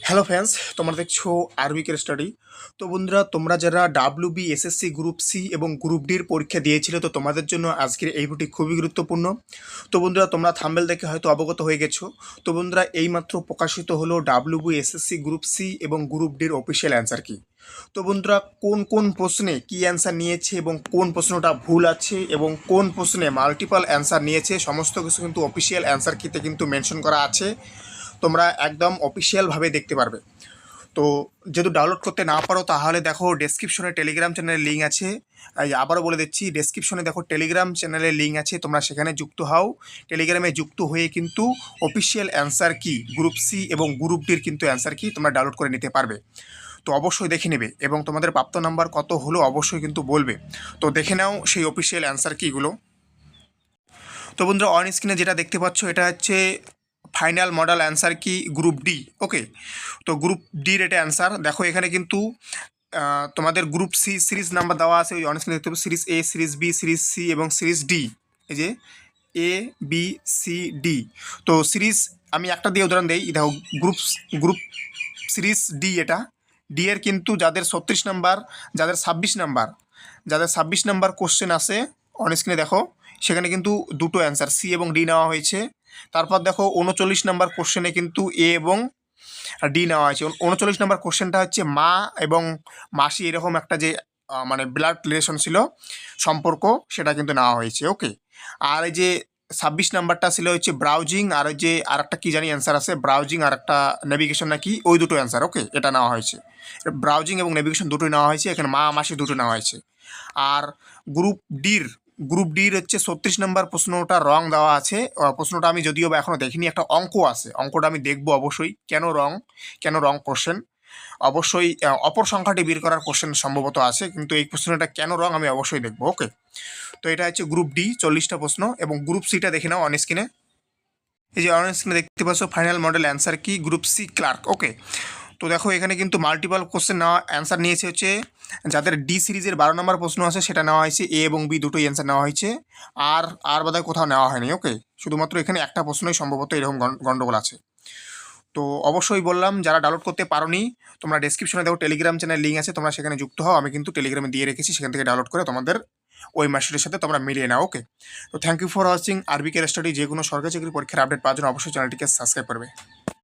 Hello friends, তোমরা দেখছো আরবিকের study. তো বন্ধুরা, তোমরা যারা ডাব্লিউবি এসএসসি গ্রুপ সি এবং গ্রুপ ডির পরীক্ষা দিয়েছিলে, তো তোমাদের জন্য আজকের এই ভিডিওটি খুবই গুরুত্বপূর্ণ। তো বন্ধুরা, তোমরা থাম্বনেল দেখে হয়তো অবগত হয়ে গেছো। তো বন্ধুরা, এইমাত্র প্রকাশিত হলো ডাব্লিউবি এসএসসি গ্রুপ সি এবং গ্রুপ ডির অফিসিয়াল অ্যান্সার কি। তো বন্ধুরা, কোন কোন প্রশ্নে কি অ্যান্সার নিয়েছে এবং কোন প্রশ্নটা ভুল আছে এবং কোন প্রশ্নে মাল্টিপল অ্যান্সার নিয়েছে, সমস্ত কিছু কিন্তু অফিসিয়াল অ্যান্সার কিতে কিন্তু মেনশন করা আছে। তোমরা একদম অফিসিয়ালভাবে দেখতে পারবে। তো যেহেতু ডাউনলোড করতে না পারো, তাহলে দেখো ডেসক্রিপশনে টেলিগ্রাম চ্যানেলের লিঙ্ক আছে। আবারও বলে দিচ্ছি, ডেসক্রিপশনে দেখো টেলিগ্রাম চ্যানেলের লিঙ্ক আছে, তোমরা সেখানে যুক্ত হও। টেলিগ্রামে যুক্ত হয়ে কিন্তু অফিসিয়াল অ্যান্সার কি গ্রুপ সি এবং গ্রুপ ডির কিন্তু অ্যান্সার কি তোমরা ডাউনলোড করে নিতে পারবে। তো অবশ্যই দেখে নেবে এবং তোমাদের প্রাপ্ত নাম্বার কত হলো অবশ্যই কিন্তু বলবে। তো দেখে নাও সেই অফিসিয়াল অ্যান্সার কিগুলো। তো বন্ধুরা, অন স্ক্রিনে যেটা দেখতে পাচ্ছ এটা হচ্ছে ফাইনাল মডেল অ্যান্সার কি গ্রুপ ডি। ওকে, তো গ্রুপ ডির এটা অ্যান্সার। দেখো এখানে কিন্তু তোমাদের গ্রুপ সি সিরিজ নাম্বার দেওয়া আছে, ওই অন স্ক্রিনে দেখতে পাচ্ছ সিরিজ এ, সিরিজ বি, সিরিজ সি এবং সিরিজ ডি। এই যে এ, বি, সি, ডি। তো সিরিজ আমি একটা দিয়ে উদাহরণ দিই। দেখো গ্রুপ গ্রুপ সিরিজ ডি, এটা ডি এর কিন্তু যাদের 36 নাম্বার, যাদের 26 নাম্বার, যাদের 26 নাম্বার কোশ্চেন আছে অন স্ক্রিনে দেখো, সেখানে কিন্তু দুটো অ্যান্সার সি এবং ডি নেওয়া হয়েছে। তারপর দেখো 39 নাম্বার কোশ্চেনে কিন্তু এ এবং ডি নেওয়া হয়েছে। 39 নাম্বার কোশ্চেনটা হচ্ছে মা এবং মাসি এরকম একটা যে মানে ব্লাড রিলেশন ছিল, সম্পর্ক, সেটা কিন্তু নেওয়া হয়েছে। ওকে, আর এই যে 26 নাম্বারটা ছিল হচ্ছে ব্রাউজিং, আর ওই যে আর একটা কী জানি অ্যান্সার আছে, ব্রাউজিং আর একটা নেভিগেশন নাকি, ওই দুটো অ্যান্সার। ওকে, এটা নেওয়া হয়েছে, ব্রাউজিং এবং নেভিগেশন দুটোই নেওয়া হয়েছে, এখানে মা মাসি দুটো নেওয়া হয়েছে। আর গ্রুপ ডির গ্রুপ ডির হচ্ছে 36 নম্বর প্রশ্নটা রং দেওয়া আছে। প্রশ্নটা আমি যদিও বা এখনও দেখিনি, একটা অঙ্ক আছে, অঙ্কটা আমি দেখবো অবশ্যই, কেন রং কোশ্চেন। অবশ্যই অপর সংখ্যাটি বের করার কোশ্চেন সম্ভবত আছে, কিন্তু এই কোশ্চেনটা কেন রং আমি অবশ্যই দেখবো। ওকে, তো এটা হচ্ছে গ্রুপ ডি 40টা প্রশ্ন। এবং গ্রুপ সিটা দেখে নাও অন স্ক্রিনে। এই যে অন স্ক্রিনে দেখতে পাচ্ছ ফাইনাল মডেল অ্যান্সার কি গ্রুপ সি ক্লার্ক। ওকে, তো দেখো এখানে কিন্তু মাল্টিপল কোশ্চেন নেওয়া অ্যান্সার নিয়েছে হচ্ছে, যাদের ডি সিরিজের 12 নম্বর প্রশ্ন আছে সেটা নেওয়া হয়েছে, এ এবং বি দুটোই অ্যান্সার নেওয়া হয়েছে। আর আর বোধহয় কোথাও নেওয়া হয়নি। ওকে, শুধুমাত্র এখানে একটা প্রশ্নই সম্ভবত এরকম গন্ডগোল আছে। তো অবশ্যই বললাম, যারা ডাউনলোড করতে পারোনি, তোমরা ডেসক্রিপশনে দেখো টেলিগ্রাম চ্যানেল লিঙ্ক আছে, তোমরা সেখানে যুক্ত হও। আমি কিন্তু টেলিগ্রামে দিয়ে রেখেছি, সেখান থেকে ডাউনলোড করে তোমাদের ওই মার্কশিটের সাথে তোমরা মিলিয়ে নাও। ওকে, তো thank you for watching RBK study. যে কোনো সরকারি চাকরি পরীক্ষার আপডেট পাওয়ার জন্য অবশ্যই চ্যানেলটিকে সাবস্ক্রাইব করবে।